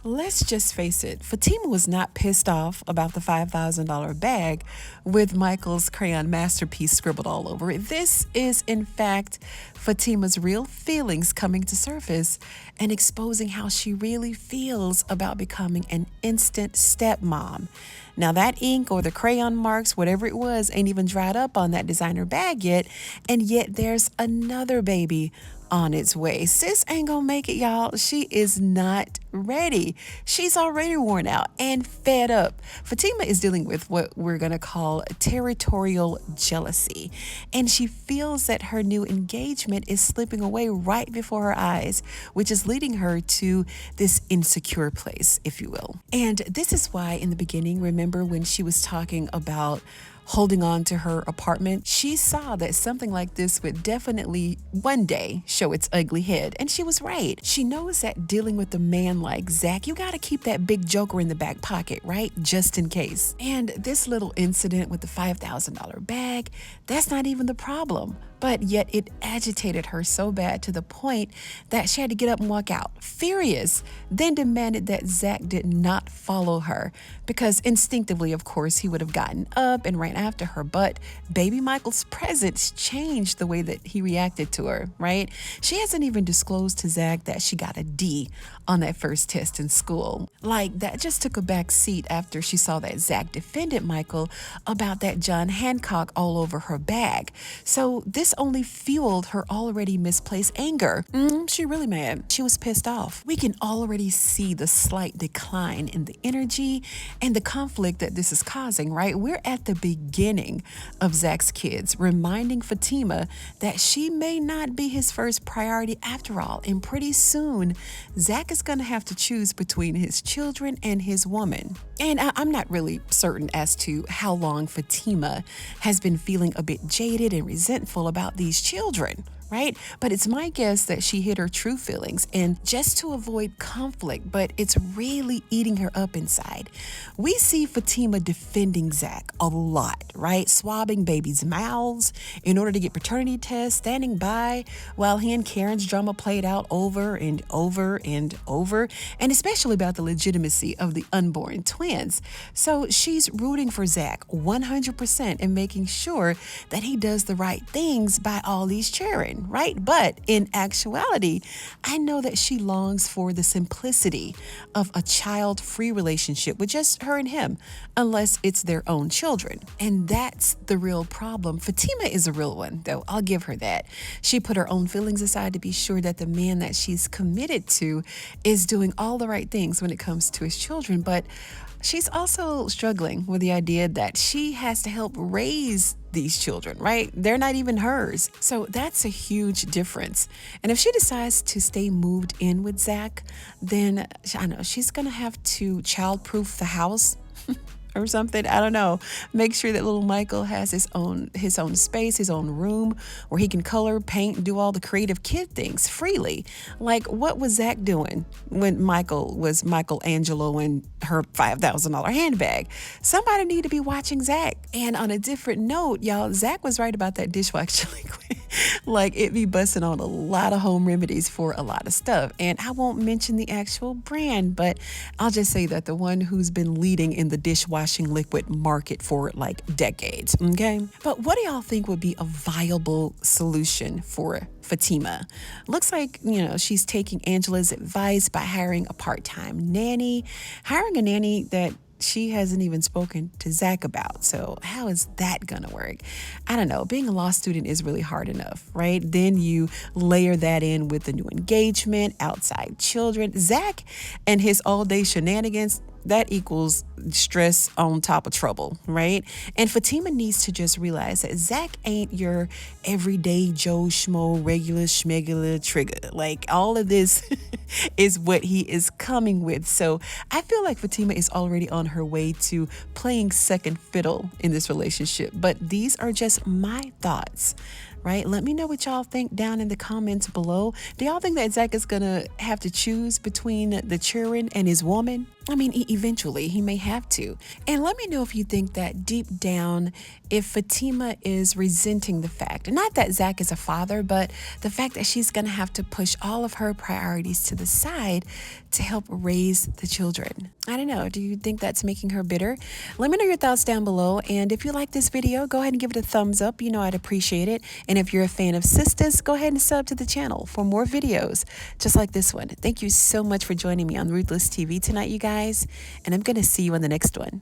Let's just face it, Fatima was not pissed off about the $5,000 bag with Michael's crayon masterpiece scribbled all over it. This is, in fact, Fatima's real feelings coming to surface and exposing how she really feels about becoming an instant stepmom. Now, that ink or the crayon marks, whatever it was, ain't even dried up on that designer bag yet, and yet there's another baby on its way. Sis ain't gonna make it, y'all. She is not ready. She's already worn out and fed up. Fatima is dealing with what we're gonna call territorial jealousy, and she feels that her new engagement is slipping away right before her eyes, which is leading her to this insecure place, if you will. And this is why in the beginning, remember when she was talking about holding on to her apartment, she saw that something like this would definitely one day show its ugly head. And she was right. She knows that dealing with a man like Zach, you gotta keep that big joker in the back pocket, right? Just in case. And this little incident with the $5,000 bag, that's not even the problem. But yet it agitated her so bad to the point that she had to get up and walk out, furious, then demanded that Zach did not follow her because instinctively, of course, he would have gotten up and ran after her. But baby Michael's presence changed the way that he reacted to her, right? She hasn't even disclosed to Zach that she got a D on that first test in school. Like, that just took a back seat after she saw that Zach defended Michael about that John Hancock all over her bag. So this only fueled her already misplaced anger. She really mad. She was pissed off. We can already see the slight decline in the energy and the conflict that this is causing, right? We're at the beginning of Zach's kids, reminding Fatima that she may not be his first priority after all. And pretty soon, Zach is going to have to choose between his children and his woman. And I'm not really certain as to how long Fatima has been feeling a bit jaded and resentful about these children, right? But it's my guess that she hid her true feelings and just to avoid conflict, but it's really eating her up inside. We see Fatima defending Zach a lot, right? Swabbing babies' mouths in order to get paternity tests, standing by while he and Karen's drama played out over and over and over, and especially about the legitimacy of the unborn twins. So she's rooting for Zach 100% and making sure that he does the right things by all these children, right? But in actuality, I know that she longs for the simplicity of a child-free relationship with just her and him, unless it's their own children. And that's the real problem. Fatima is a real one, though. I'll give her that. She put her own feelings aside to be sure that the man that she's committed to is doing all the right things when it comes to his children, but she's also struggling with the idea that she has to help raise these children, right? They're not even hers. So that's a huge difference. And if she decides to stay moved in with Zach, then I know she's going to have to child-proof the house or something. I don't know. Make sure that little Michael has his own space, his own room where he can color, paint, and do all the creative kid things freely. Like, what was Zach doing when Michael was Michelangelo in her $5,000 handbag? Somebody need to be watching Zach. And on a different note, y'all, Zach was right about that dishwasher liquid. Like, it be busting on a lot of home remedies for a lot of stuff. And I won't mention the actual brand, but I'll just say that the one who's been leading in the dishwashing liquid market for like decades, okay? But what do y'all think would be a viable solution for Fatima? Looks like, she's taking Angela's advice by hiring a part-time nanny, hiring a nanny that she hasn't even spoken to Zach about. So how is that gonna work? I don't know. Being a law student is really hard enough, right? Then you layer that in with the new engagement, outside children. Zach and his all-day shenanigans, that equals stress on top of trouble, right? And Fatima needs to just realize that Zach ain't your everyday Joe Schmo, regular schmegular trigger. Like, all of this is what he is coming with. So I feel like Fatima is already on her way to playing second fiddle in this relationship. But these are just my thoughts, right? Let me know what y'all think down in the comments below. Do y'all think that Zach is gonna have to choose between the children and his woman? I mean, eventually he may have to. And let me know if you think that deep down, if Fatima is resenting the fact, not that Zach is a father, but the fact that she's going to have to push all of her priorities to the side to help raise the children. I don't know. Do you think that's making her bitter? Let me know your thoughts down below. And if you like this video, go ahead and give it a thumbs up. You know I'd appreciate it. And if you're a fan of Sistas, go ahead and sub to the channel for more videos just like this one. Thank you so much for joining me on Ruthless TV tonight, you guys. And I'm going to see you on the next one.